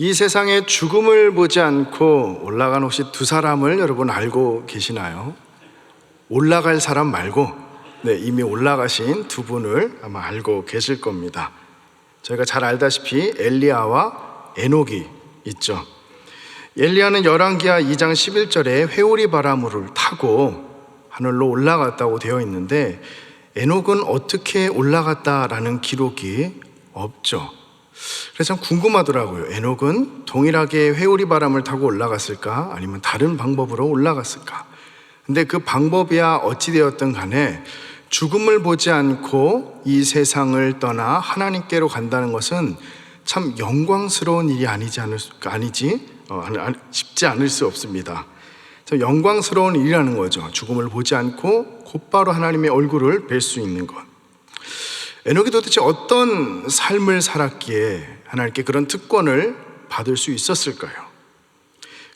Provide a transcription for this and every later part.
이 세상에 죽음을 보지 않고 올라간 혹시 두 사람을 여러분 알고 계시나요? 올라갈 사람 말고 이미 올라가신 두 분을 아마 알고 계실 겁니다. 저희가 잘 알다시피 엘리야와 에녹이 있죠. 엘리야는 열왕기하 2장 11절에 회오리 바람을 타고 하늘로 올라갔다고 되어 있는데 에녹은 어떻게 올라갔다라는 기록이 없죠. 그래서 참 궁금하더라고요. 에녹은 동일하게 회오리 바람을 타고 올라갔을까? 아니면 다른 방법으로 올라갔을까? 근데 그 방법이야 어찌되었든 간에 죽음을 보지 않고 이 세상을 떠나 하나님께로 간다는 것은 참 영광스러운 일이 쉽지 않을 수 없습니다. 참 영광스러운 일이라는 거죠. 죽음을 보지 않고 곧바로 하나님의 얼굴을 뵐 수 있는 것. 에녹이 도대체 어떤 삶을 살았기에 하나님께 그런 특권을 받을 수 있었을까요?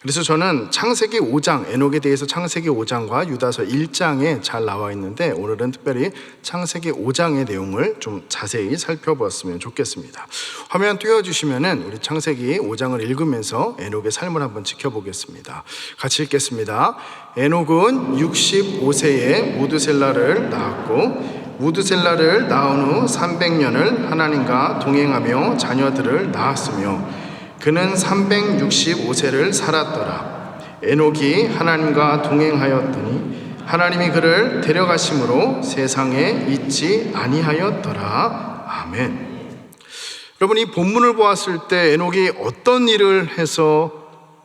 그래서 저는 창세기 5장, 에녹에 대해서 창세기 5장과 유다서 1장에 잘 나와 있는데 오늘은 특별히 창세기 5장의 내용을 좀 자세히 살펴보았으면 좋겠습니다. 화면 띄워주시면은 우리 창세기 5장을 읽으면서 에녹의 삶을 한번 지켜보겠습니다. 같이 읽겠습니다. 에녹은 65세에 무드셀라를 낳았고 무드셀라를 낳은 후 300년을 하나님과 동행하며 자녀들을 낳았으며 그는 365세를 살았더라. 에녹이 하나님과 동행하였더니 하나님이 그를 데려가심으로 세상에 있지 아니하였더라. 아멘. 여러분, 이 본문을 보았을 때 에녹이 어떤 일을 해서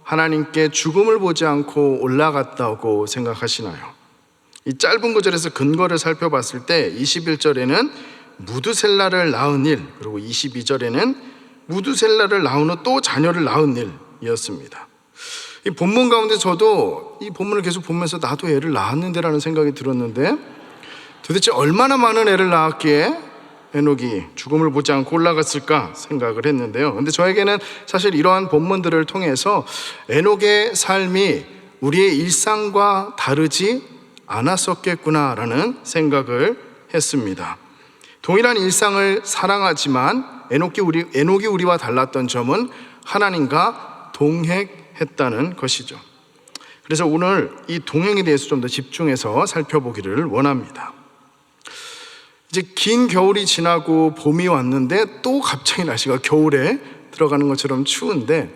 하나님께 죽음을 보지 않고 올라갔다고 생각하시나요? 이 짧은 구절에서 근거를 살펴봤을 때 21절에는 무드셀라를 낳은 일, 그리고 22절에는 무드셀라를 낳은 후 또 자녀를 낳은 일이었습니다. 이 본문 가운데 저도 이 본문을 계속 보면서 나도 애를 낳았는데라는 생각이 들었는데 도대체 얼마나 많은 애를 낳았기에 에녹이 죽음을 보지 않고 올라갔을까 생각을 했는데요. 근데 저에게는 사실 이러한 본문들을 통해서 에녹의 삶이 우리의 일상과 다르지 않았었겠구나라는 생각을 했습니다. 동일한 일상을 사랑하지만 에녹이 우리와 달랐던 점은 하나님과 동행했다는 것이죠. 그래서 오늘 이 동행에 대해서 좀 더 집중해서 살펴보기를 원합니다. 이제 긴 겨울이 지나고 봄이 왔는데 또 갑자기 날씨가 겨울에 들어가는 것처럼 추운데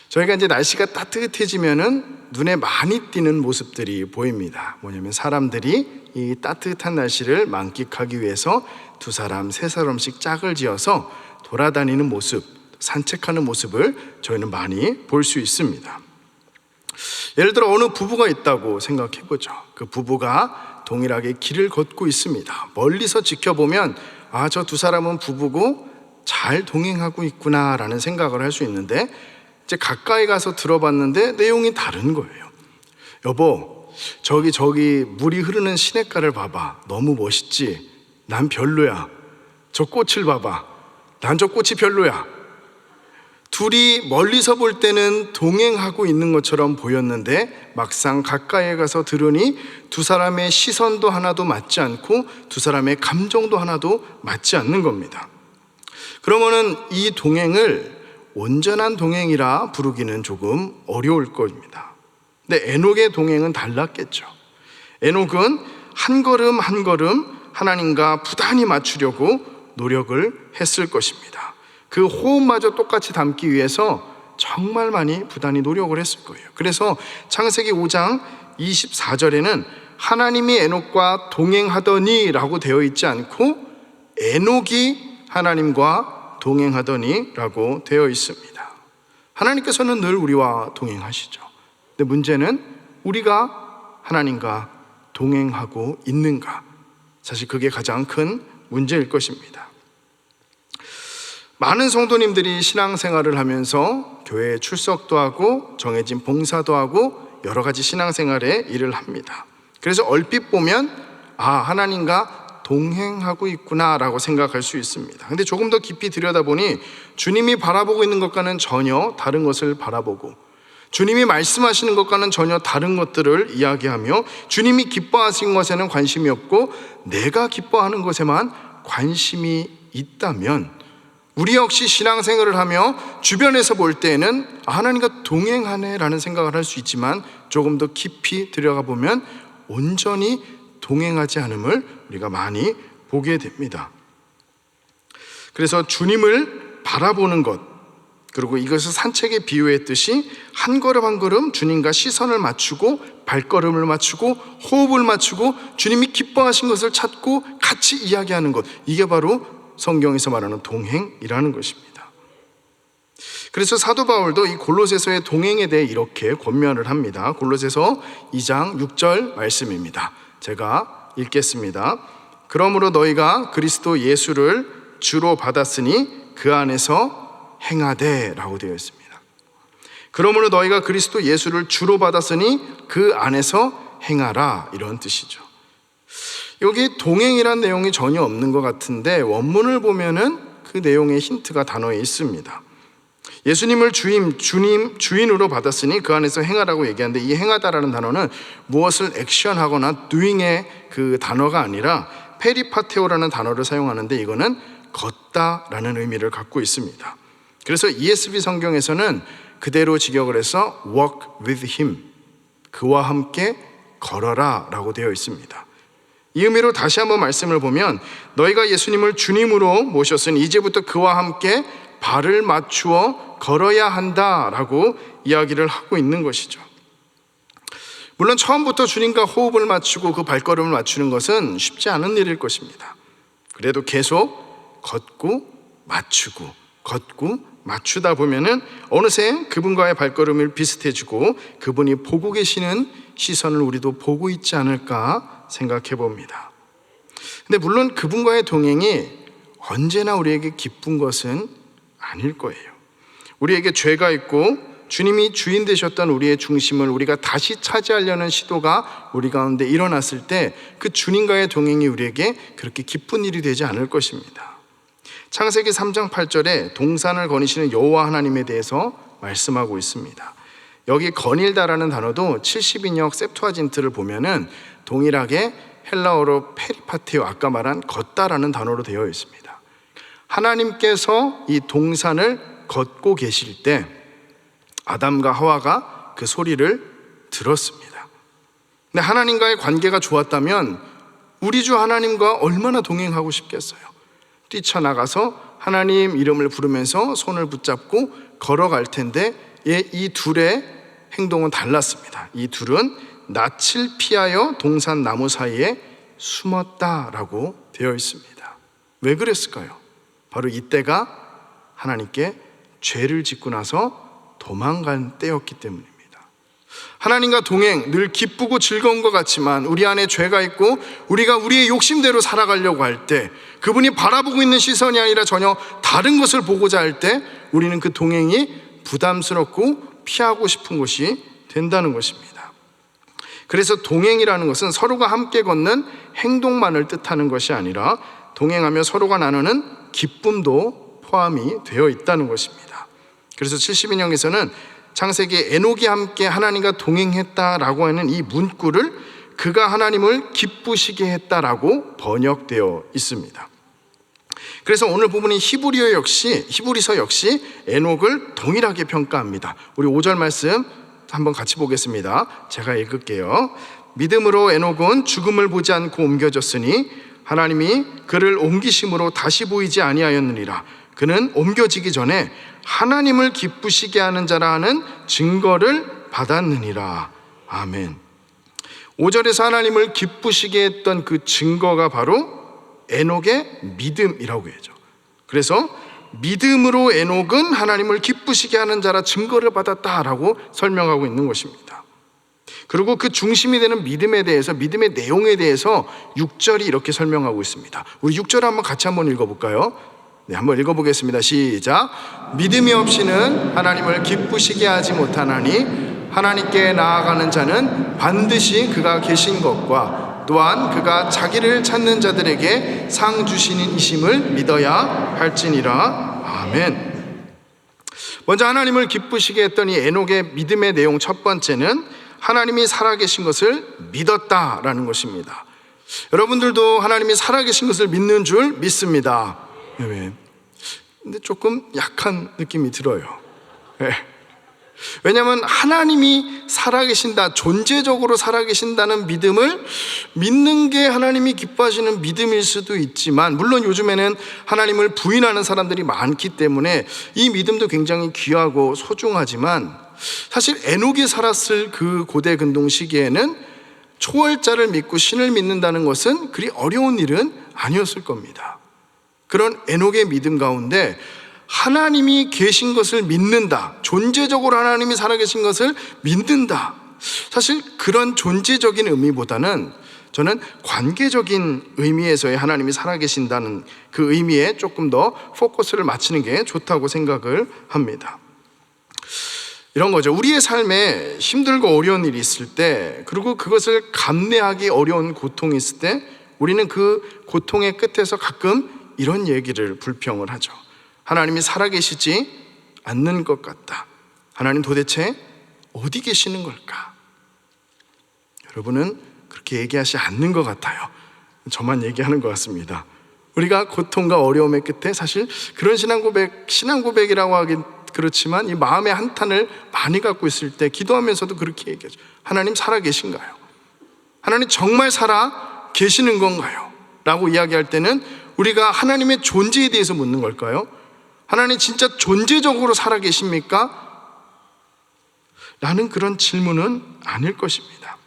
저희가 이제 날씨가 따뜻해지면은 눈에 많이 띄는 모습들이 보입니다. 뭐냐면 사람들이 이 따뜻한 날씨를 만끽하기 위해서 두 사람, 세 사람씩 짝을 지어서 돌아다니는 모습, 산책하는 모습을 저희는 많이 볼 수 있습니다. 예를 들어 어느 부부가 있다고 생각해보죠. 그 부부가 동일하게 길을 걷고 있습니다. 멀리서 지켜보면 저 두 사람은 부부고 잘 동행하고 있구나라는 생각을 할 수 있는데 이제 가까이 가서 들어봤는데 내용이 다른 거예요. 여보, 저기 물이 흐르는 시냇가를 봐봐. 너무 멋있지? 난 별로야. 저 꽃을 봐봐. 난 저 꽃이 별로야. 둘이 멀리서 볼 때는 동행하고 있는 것처럼 보였는데 막상 가까이 가서 들으니 두 사람의 시선도 하나도 맞지 않고 두 사람의 감정도 하나도 맞지 않는 겁니다. 그러면은 이 동행을 온전한 동행이라 부르기는 조금 어려울 겁니다. 근데 에녹의 동행은 달랐겠죠. 에녹은 한 걸음 한 걸음 하나님과 부단히 맞추려고 노력을 했을 것입니다. 그 호흡마저 똑같이 담기 위해서 정말 많이 부단히 노력을 했을 거예요. 그래서 창세기 5장 24절에는 하나님이 에녹과 동행하더니 라고 되어 있지 않고 에녹이 하나님과 동행하더니 라고 되어 있습니다. 하나님께서는 늘 우리와 동행하시죠. 근데 문제는 우리가 하나님과 동행하고 있는가? 사실 그게 가장 큰 문제일 것입니다. 많은 성도님들이 신앙생활을 하면서 교회에 출석도 하고 정해진 봉사도 하고 여러 가지 신앙생활에 일을 합니다. 그래서 얼핏 보면 하나님과 동행하고 있구나라고 생각할 수 있습니다. 근데 조금 더 깊이 들여다보니 주님이 바라보고 있는 것과는 전혀 다른 것을 바라보고 주님이 말씀하시는 것과는 전혀 다른 것들을 이야기하며 주님이 기뻐하신 것에는 관심이 없고 내가 기뻐하는 것에만 관심이 있다면 우리 역시 신앙생활을 하며 주변에서 볼 때에는 하나님과 동행하네라는 생각을 할 수 있지만 조금 더 깊이 들어가 보면 온전히 동행하지 않음을 우리가 많이 보게 됩니다. 그래서 주님을 바라보는 것, 그리고 이것을 산책에 비유했듯이 한 걸음 한 걸음 주님과 시선을 맞추고 발걸음을 맞추고 호흡을 맞추고 주님이 기뻐하신 것을 찾고 같이 이야기하는 것, 이게 바로 성경에서 말하는 동행이라는 것입니다. 그래서 사도 바울도 이 골로새서의 동행에 대해 이렇게 권면을 합니다. 골로새서 2장 6절 말씀입니다. 제가 읽겠습니다. 그러므로 너희가 그리스도 예수를 주로 받았으니 그 안에서 행하되 라고 되어 있습니다. 그러므로 너희가 그리스도 예수를 주로 받았으니 그 안에서 행하라, 이런 뜻이죠. 여기 동행이란 내용이 전혀 없는 것 같은데 원문을 보면은 그 내용의 힌트가 단어에 있습니다. 예수님을 주인으로 받았으니 그 안에서 행하라고 얘기하는데, 이 행하다라는 단어는 무엇을 액션하거나 doing의 그 단어가 아니라 페리파테오라는 단어를 사용하는데, 이거는 걷다라는 의미를 갖고 있습니다. 그래서 ESV 성경에서는 그대로 직역을 해서 walk with him, 그와 함께 걸어라 라고 되어 있습니다. 이 의미로 다시 한번 말씀을 보면, 너희가 예수님을 주님으로 모셨으니 이제부터 그와 함께 발을 맞추어 걸어야 한다라고 이야기를 하고 있는 것이죠. 물론 처음부터 주님과 호흡을 맞추고 그 발걸음을 맞추는 것은 쉽지 않은 일일 것입니다. 그래도 계속 걷고 맞추고 걷고 맞추다 보면은 어느새 그분과의 발걸음을 비슷해지고 그분이 보고 계시는 시선을 우리도 보고 있지 않을까 생각해 봅니다. 근데 물론 그분과의 동행이 언제나 우리에게 기쁜 것은 아닐 거예요. 우리에게 죄가 있고 주님이 주인 되셨던 우리의 중심을 우리가 다시 차지하려는 시도가 우리 가운데 일어났을 때 그 주님과의 동행이 우리에게 그렇게 기쁜 일이 되지 않을 것입니다. 창세기 3장 8절에 동산을 거니시는 여호와 하나님에 대해서 말씀하고 있습니다. 여기 거닐다라는 단어도 70인역 셉투아진트를 보면은 동일하게 헬라어로 페리파테오, 아까 말한 걷다라는 단어로 되어 있습니다. 하나님께서 이 동산을 걷고 계실 때 아담과 하와가 그 소리를 들었습니다. 근데 하나님과의 관계가 좋았다면 우리 주 하나님과 얼마나 동행하고 싶겠어요. 뛰쳐나가서 하나님 이름을 부르면서 손을 붙잡고 걸어갈 텐데 이 둘의 행동은 달랐습니다. 이 둘은 낯을 피하여 동산 나무 사이에 숨었다라고 되어 있습니다. 왜 그랬을까요? 바로 이때가 하나님께 죄를 짓고 나서 도망간 때였기 때문입니다. 하나님과 동행, 늘 기쁘고 즐거운 것 같지만 우리 안에 죄가 있고 우리가 우리의 욕심대로 살아가려고 할 때, 그분이 바라보고 있는 시선이 아니라 전혀 다른 것을 보고자 할 때 우리는 그 동행이 부담스럽고 피하고 싶은 것이 된다는 것입니다. 그래서 동행이라는 것은 서로가 함께 걷는 행동만을 뜻하는 것이 아니라 동행하며 서로가 나누는 기쁨도 포함이 되어 있다는 것입니다. 그래서 70인역에서는 창세기 에녹이 함께 하나님과 동행했다라고 하는 이 문구를 그가 하나님을 기쁘시게 했다라고 번역되어 있습니다. 그래서 오늘 부분인 히브리서 역시 에녹을 동일하게 평가합니다. 우리 5절 말씀 한번 같이 보겠습니다. 제가 읽을게요. 믿음으로 에녹은 죽음을 보지 않고 옮겨졌으니 하나님이 그를 옮기심으로 다시 보이지 아니하였느니라. 그는 옮겨지기 전에 하나님을 기쁘시게 하는 자라 하는 증거를 받았느니라. 아멘. 5절에서 하나님을 기쁘시게 했던 그 증거가 바로 에녹의 믿음이라고 해야죠. 그래서 믿음으로 에녹은 하나님을 기쁘시게 하는 자라 증거를 받았다라고 설명하고 있는 것입니다. 그리고 그 중심이 되는 믿음에 대해서, 믿음의 내용에 대해서 6절이 이렇게 설명하고 있습니다. 우리 6절 한번 같이 한번 읽어볼까요? 네, 한번 읽어보겠습니다. 시작. 믿음이 없이는 하나님을 기쁘시게 하지 못하나니 하나님께 나아가는 자는 반드시 그가 계신 것과 또한 그가 자기를 찾는 자들에게 상 주시는 이심을 믿어야 할지니라. 아멘. 먼저 하나님을 기쁘시게 했던 이 에녹의 믿음의 내용 첫 번째는 하나님이 살아계신 것을 믿었다라는 것입니다. 여러분들도 하나님이 살아계신 것을 믿는 줄 믿습니다. 아멘. 근데 조금 약한 느낌이 들어요. 네. 왜냐하면 하나님이 살아계신다, 존재적으로 살아계신다는 믿음을 믿는 게 하나님이 기뻐하시는 믿음일 수도 있지만, 물론 요즘에는 하나님을 부인하는 사람들이 많기 때문에 이 믿음도 굉장히 귀하고 소중하지만, 사실 에녹이 살았을 그 고대 근동 시기에는 초월자를 믿고 신을 믿는다는 것은 그리 어려운 일은 아니었을 겁니다. 그런 에녹의 믿음 가운데 하나님이 계신 것을 믿는다, 존재적으로 하나님이 살아계신 것을 믿는다, 사실 그런 존재적인 의미보다는 저는 관계적인 의미에서의 하나님이 살아계신다는 그 의미에 조금 더 포커스를 맞추는 게 좋다고 생각을 합니다. 이런 거죠. 우리의 삶에 힘들고 어려운 일이 있을 때, 그리고 그것을 감내하기 어려운 고통이 있을 때, 우리는 그 고통의 끝에서 가끔 이런 얘기를 불평을 하죠. 하나님이 살아계시지 않는 것 같다. 하나님 도대체 어디 계시는 걸까? 여러분은 그렇게 얘기하지 않는 것 같아요. 저만 얘기하는 것 같습니다. 우리가 고통과 어려움의 끝에 사실 그런 신앙고백이라고 하긴 그렇지만 이 마음의 한탄을 많이 갖고 있을 때 기도하면서도 그렇게 얘기하죠. 하나님 살아계신가요? 하나님 정말 살아 계시는 건가요? 라고 이야기할 때는 우리가 하나님의 존재에 대해서 묻는 걸까요? 하나님 진짜 존재적으로 살아계십니까? 라는 그런 질문은 아닐 것입니다.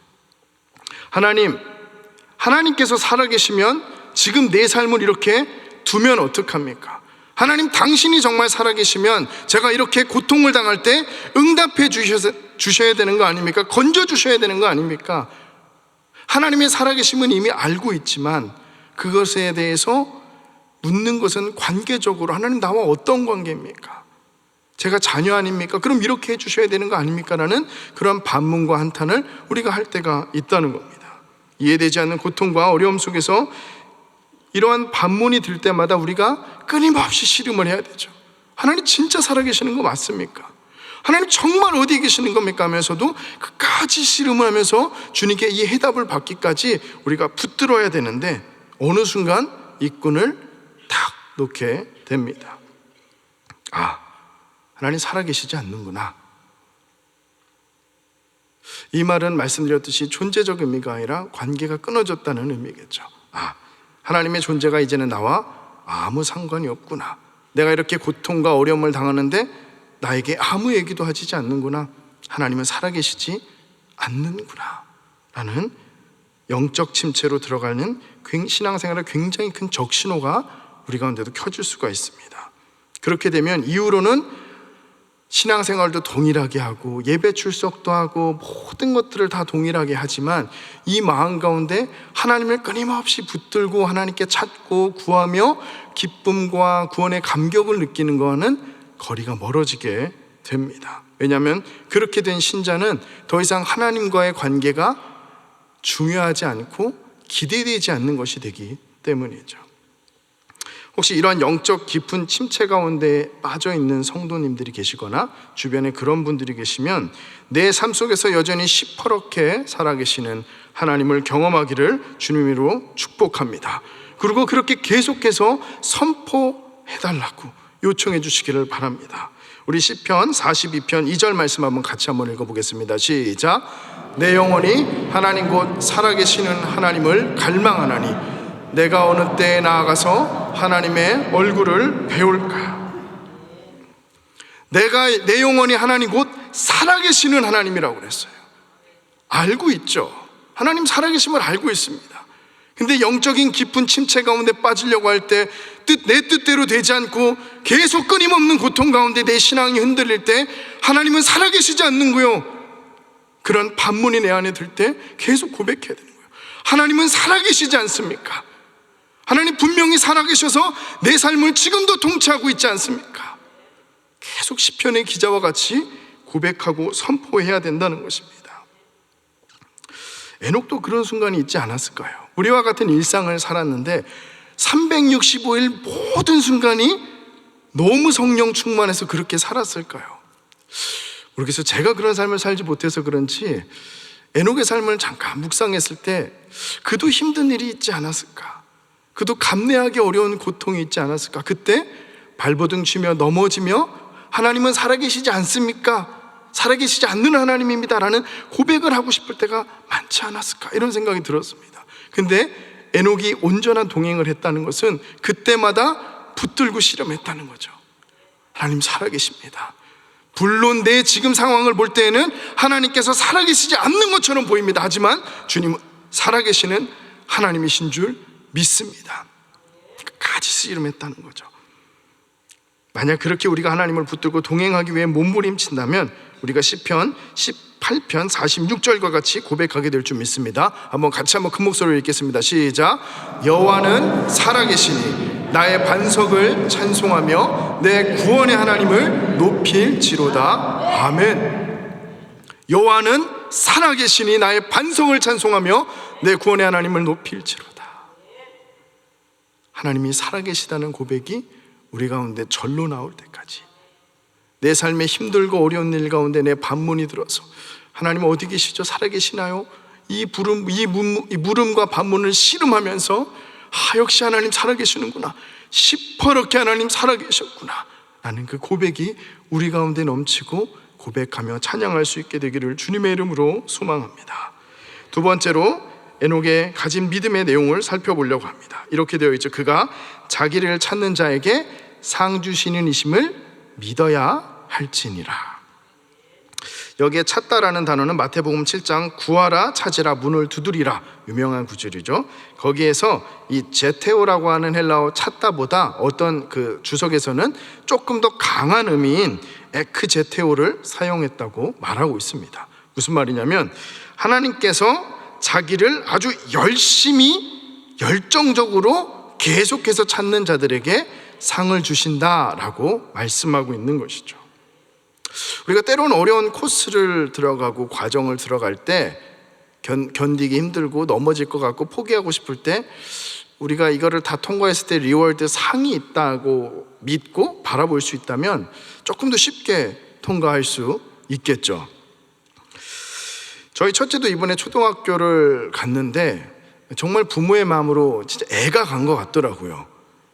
하나님께서 살아계시면 지금 내 삶을 이렇게 두면 어떡합니까? 하나님 당신이 정말 살아계시면 제가 이렇게 고통을 당할 때 응답해 주셔야 되는 거 아닙니까? 건져 주셔야 되는 거 아닙니까? 하나님의 살아계심은 이미 알고 있지만 그것에 대해서 묻는 것은 관계적으로, 하나님 나와 어떤 관계입니까? 제가 자녀 아닙니까? 그럼 이렇게 해주셔야 되는 거 아닙니까? 라는 그런 반문과 한탄을 우리가 할 때가 있다는 겁니다. 이해되지 않는 고통과 어려움 속에서 이러한 반문이 들 때마다 우리가 끊임없이 씨름을 해야 되죠. 하나님 진짜 살아계시는 거 맞습니까? 하나님 정말 어디에 계시는 겁니까? 하면서도 끝까지 씨름을 하면서 주님께 이 해답을 받기까지 우리가 붙들어야 되는데, 어느 순간 이 끈을 탁 놓게 됩니다. 하나님 살아계시지 않는구나. 이 말은 말씀드렸듯이 존재적 의미가 아니라 관계가 끊어졌다는 의미겠죠. 하나님의 존재가 이제는 나와 아무 상관이 없구나. 내가 이렇게 고통과 어려움을 당하는데 나에게 아무 얘기도 하시지 않는구나. 하나님은 살아계시지 않는구나 라는 영적 침체로 들어가는 신앙생활의 굉장히 큰 적신호가 우리 가운데도 켜질 수가 있습니다. 그렇게 되면 이후로는 신앙생활도 동일하게 하고 예배 출석도 하고 모든 것들을 다 동일하게 하지만 이 마음 가운데 하나님을 끊임없이 붙들고 하나님께 찾고 구하며 기쁨과 구원의 감격을 느끼는 것과는 거리가 멀어지게 됩니다. 왜냐하면 그렇게 된 신자는 더 이상 하나님과의 관계가 중요하지 않고 기대되지 않는 것이 되기 때문이죠. 혹시 이러한 영적 깊은 침체 가운데 빠져 있는 성도님들이 계시거나 주변에 그런 분들이 계시면 내 삶 속에서 여전히 시퍼렇게 살아계시는 하나님을 경험하기를 주님으로 축복합니다. 그리고 그렇게 계속해서 선포해달라고 요청해 주시기를 바랍니다. 우리 시편 42편 2절 말씀 같이 한번 읽어보겠습니다. 시작. 내 영혼이 하나님 곧 살아계시는 하나님을 갈망하나니 내가 어느 때에 나아가서 하나님의 얼굴을 배울까. 내 영혼이 하나님 곧 살아계시는 하나님이라고 그랬어요. 알고 있죠. 하나님 살아계심을 알고 있습니다. 근데 영적인 깊은 침체 가운데 빠지려고 할 때 내 뜻대로 되지 않고 계속 끊임없는 고통 가운데 내 신앙이 흔들릴 때 하나님은 살아계시지 않는고요. 그런 반문이 내 안에 들 때 계속 고백해야 되는 거예요. 하나님은 살아계시지 않습니까? 하나님 분명히 살아계셔서 내 삶을 지금도 통치하고 있지 않습니까? 계속 시편의 기자와 같이 고백하고 선포해야 된다는 것입니다. 에녹도 그런 순간이 있지 않았을까요? 우리와 같은 일상을 살았는데 365일 모든 순간이 너무 성령 충만해서 그렇게 살았을까요? 모르겠어요. 제가 그런 삶을 살지 못해서 그런지 에녹의 삶을 잠깐 묵상했을 때 그도 힘든 일이 있지 않았을까? 그도 감내하기 어려운 고통이 있지 않았을까? 그때 발버둥치며 넘어지며 하나님은 살아계시지 않습니까? 살아계시지 않는 하나님입니다 라는 고백을 하고 싶을 때가 많지 않았을까, 이런 생각이 들었습니다. 근데 에녹이 온전한 동행을 했다는 것은 그때마다 붙들고 씨름했다는 거죠. 하나님 살아계십니다. 물론 내 지금 상황을 볼 때에는 하나님께서 살아계시지 않는 것처럼 보입니다. 하지만 주님은 살아계시는 하나님이신 줄 믿습니다. 끝까지 씨름했다는 거죠. 만약 그렇게 우리가 하나님을 붙들고 동행하기 위해 몸부림친다면 우리가 시편 18편 46절과 같이 고백하게 될 줄 믿습니다. 같이 큰 목소리로 읽겠습니다. 시작. 여호와는 살아계시니 나의 반석을 찬송하며 내 구원의 하나님을 높일지로다. 아멘. 여호와는 살아계시니 나의 반석을 찬송하며 내 구원의 하나님을 높일지로다. 하나님이 살아계시다는 고백이 우리 가운데 절로 나올 때까지, 내 삶에 힘들고 어려운 일 가운데 내 반문이 들어서 하나님 어디 계시죠? 살아계시나요? 이 물음과 반문을 씨름하면서 역시 하나님 살아계시는구나, 시퍼렇게 하나님 살아계셨구나 라는 그 고백이 우리 가운데 넘치고 고백하며 찬양할 수 있게 되기를 주님의 이름으로 소망합니다. 두 번째로 에녹의 가진 믿음의 내용을 살펴보려고 합니다. 이렇게 되어 있죠. 그가 자기를 찾는 자에게 상 주시는 이심을 믿어야 할지니라. 여기에 찾다라는 단어는 마태복음 7장 구하라 찾으라 문을 두드리라, 유명한 구절이죠. 거기에서 이 제테오라고 하는 헬라어 찾다보다 어떤 그 주석에서는 조금 더 강한 의미인 에크제테오를 사용했다고 말하고 있습니다. 무슨 말이냐면 하나님께서 자기를 아주 열심히 열정적으로 계속해서 찾는 자들에게 상을 주신다라고 말씀하고 있는 것이죠. 우리가 때로는 어려운 코스를 들어가고 과정을 들어갈 때 견디기 힘들고 넘어질 것 같고 포기하고 싶을 때 우리가 이거를 다 통과했을 때 리워드 상이 있다고 믿고 바라볼 수 있다면 조금 더 쉽게 통과할 수 있겠죠. 저희 첫째도 이번에 초등학교를 갔는데 정말 부모의 마음으로 진짜 애가 간 것 같더라고요.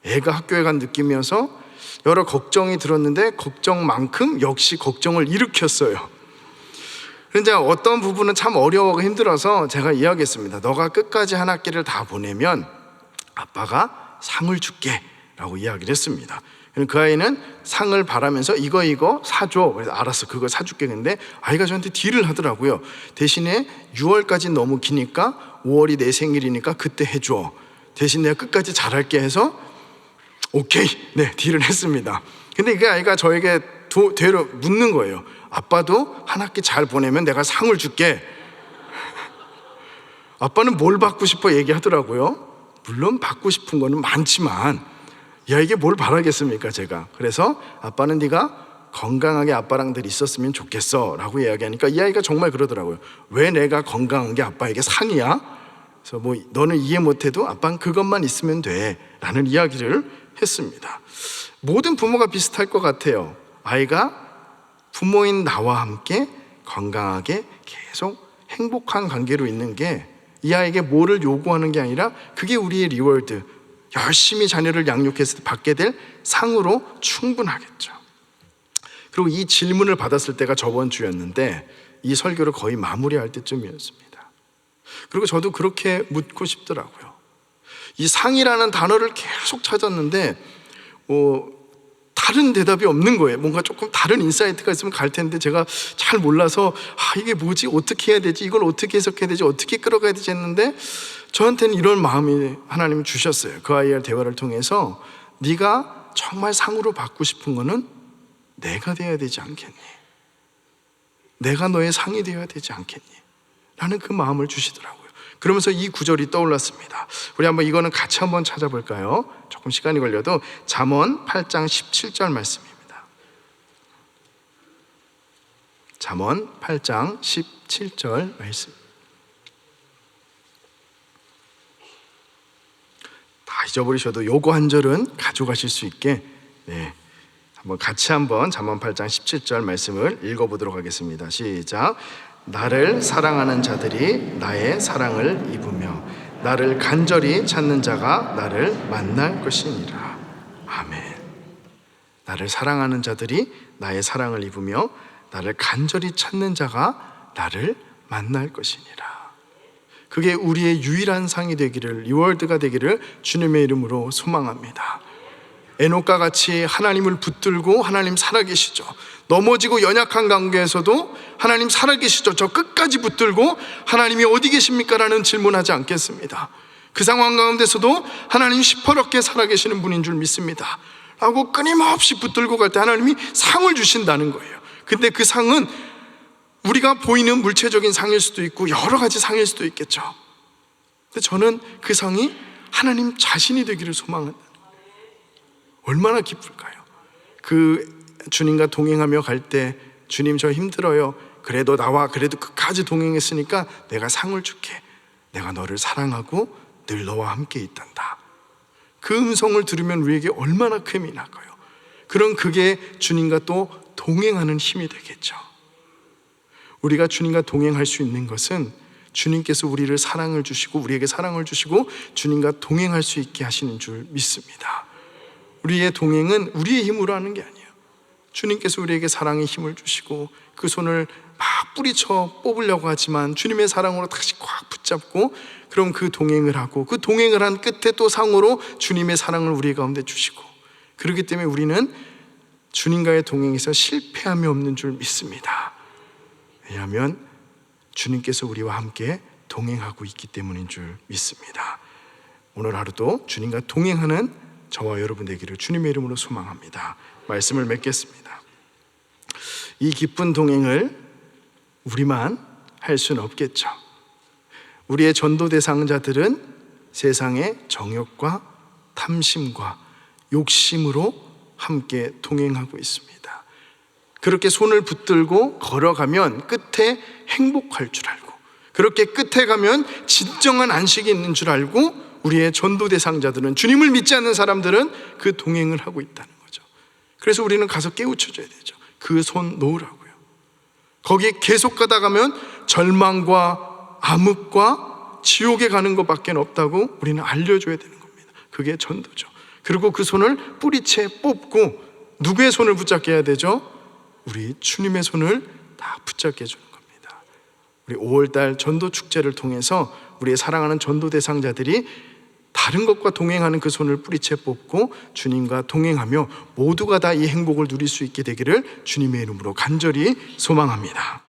애가 학교에 간 느낌이어서 여러 걱정이 들었는데 걱정만큼 역시 걱정을 일으켰어요. 그런데 어떤 부분은 참 어려워하고 힘들어서 제가 이야기했습니다. 너가 끝까지 한 학기를 다 보내면 아빠가 상을 줄게 라고 이야기를 했습니다. 그 아이는 상을 바라면서 이거 사줘. 그래서 알았어, 그거 사줄게. 근데 아이가 저한테 딜을 하더라고요. 대신에 6월까지 너무 기니까 5월이 내 생일이니까 그때 해줘. 대신 내가 끝까지 잘할게 해서 오케이, 네, 딜을 했습니다. 근데 그 아이가 저에게 되려 묻는 거예요. 아빠도 한 학기 잘 보내면 내가 상을 줄게. 아빠는 뭘 받고 싶어 얘기하더라고요. 물론 받고 싶은 거는 많지만 이게 뭘 바라겠습니까 제가. 그래서 아빠는 네가 건강하게 아빠랑 늘 있었으면 좋겠어 라고 이야기하니까 이 아이가 정말 그러더라고요. 왜 내가 건강한 게 아빠에게 상이야? 그래서 너는 이해 못해도 아빠는 그것만 있으면 돼 라는 이야기를 했습니다. 모든 부모가 비슷할 것 같아요. 아이가 부모인 나와 함께 건강하게 계속 행복한 관계로 있는 게 이 아이에게 뭐를 요구하는 게 아니라 그게 우리의 리워드, 열심히 자녀를 양육했을 때 받게 될 상으로 충분하겠죠. 그리고 이 질문을 받았을 때가 저번 주였는데 이 설교를 거의 마무리할 때쯤이었습니다. 그리고 저도 그렇게 묻고 싶더라고요. 이 상이라는 단어를 계속 찾았는데 다른 대답이 없는 거예요. 뭔가 조금 다른 인사이트가 있으면 갈 텐데 제가 잘 몰라서 이게 뭐지? 어떻게 해야 되지? 이걸 어떻게 해석해야 되지? 어떻게 끌어가야 되지? 했는데 저한테는 이런 마음이 하나님이 주셨어요. 그 아이와 대화를 통해서 네가 정말 상으로 받고 싶은 거는 내가 되어야 되지 않겠니? 내가 너의 상이 되어야 되지 않겠니? 라는 그 마음을 주시더라고요. 그러면서 이 구절이 떠올랐습니다. 우리 한번 이거는 같이 한번 찾아볼까요? 조금 시간이 걸려도 잠언 8장 17절 말씀입니다. 잠언 8장 17절 말씀. 다 잊어버리셔도 요거 한 절은 가져가실 수 있게 한번 같이 한번 잠언 8장 17절 말씀을 읽어보도록 하겠습니다. 시작. 나를 사랑하는 자들이 나의 사랑을 입으며 나를 간절히 찾는 자가 나를 만날 것이니라. 아멘. 나를 사랑하는 자들이 나의 사랑을 입으며 나를 간절히 찾는 자가 나를 만날 것이니라. 그게 우리의 유일한 상이 되기를, 리워드가 되기를 주님의 이름으로 소망합니다. 에녹과 같이 하나님을 붙들고 하나님 살아계시죠. 넘어지고 연약한 관계에서도 하나님 살아계시죠. 저 끝까지 붙들고 하나님이 어디 계십니까? 라는 질문하지 않겠습니다. 그 상황 가운데서도 하나님 시퍼렇게 살아계시는 분인 줄 믿습니다 라고 끊임없이 붙들고 갈 때 하나님이 상을 주신다는 거예요. 근데 그 상은 우리가 보이는 물체적인 상일 수도 있고 여러 가지 상일 수도 있겠죠. 근데 저는 그 상이 하나님 자신이 되기를 소망한다. 얼마나 기쁠까요? 그 주님과 동행하며 갈 때 주님 저 힘들어요. 그래도 나와 그래도 끝까지 동행했으니까 내가 상을 줄게. 내가 너를 사랑하고 늘 너와 함께 있단다. 그 음성을 들으면 우리에게 얼마나 쾌미 나까요? 그런 그게 주님과 또 동행하는 힘이 되겠죠. 우리가 주님과 동행할 수 있는 것은 주님께서 우리를 사랑을 주시고 우리에게 사랑을 주시고 주님과 동행할 수 있게 하시는 줄 믿습니다. 우리의 동행은 우리의 힘으로 하는 게 아니에요. 주님께서 우리에게 사랑의 힘을 주시고 그 손을 막 뿌리쳐 뽑으려고 하지만 주님의 사랑으로 다시 꽉 붙잡고 그럼 그 동행을 하고 그 동행을 한 끝에 또 상으로 주님의 사랑을 우리 가운데 주시고, 그렇기 때문에 우리는 주님과의 동행에서 실패함이 없는 줄 믿습니다. 왜냐하면 주님께서 우리와 함께 동행하고 있기 때문인 줄 믿습니다. 오늘 하루도 주님과 동행하는 저와 여러분 되기를 주님의 이름으로 소망합니다. 말씀을 맺겠습니다. 이 기쁜 동행을 우리만 할 수는 없겠죠. 우리의 전도 대상자들은 세상의 정욕과 탐심과 욕심으로 함께 동행하고 있습니다. 그렇게 손을 붙들고 걸어가면 끝에 행복할 줄 알고, 그렇게 끝에 가면 진정한 안식이 있는 줄 알고 우리의 전도 대상자들은, 주님을 믿지 않는 사람들은 그 동행을 하고 있다는 거죠. 그래서 우리는 가서 깨우쳐줘야 되죠. 그 손 놓으라고요. 거기에 계속 가다 가면 절망과 암흑과 지옥에 가는 것밖에 없다고 우리는 알려줘야 되는 겁니다. 그게 전도죠. 그리고 그 손을 뿌리채 뽑고 누구의 손을 붙잡게 해야 되죠? 우리 주님의 손을 다 붙잡게 해주는 겁니다. 우리 5월달 전도 축제를 통해서 우리의 사랑하는 전도 대상자들이 다른 것과 동행하는 그 손을 뿌리채 뽑고 주님과 동행하며 모두가 다 이 행복을 누릴 수 있게 되기를 주님의 이름으로 간절히 소망합니다.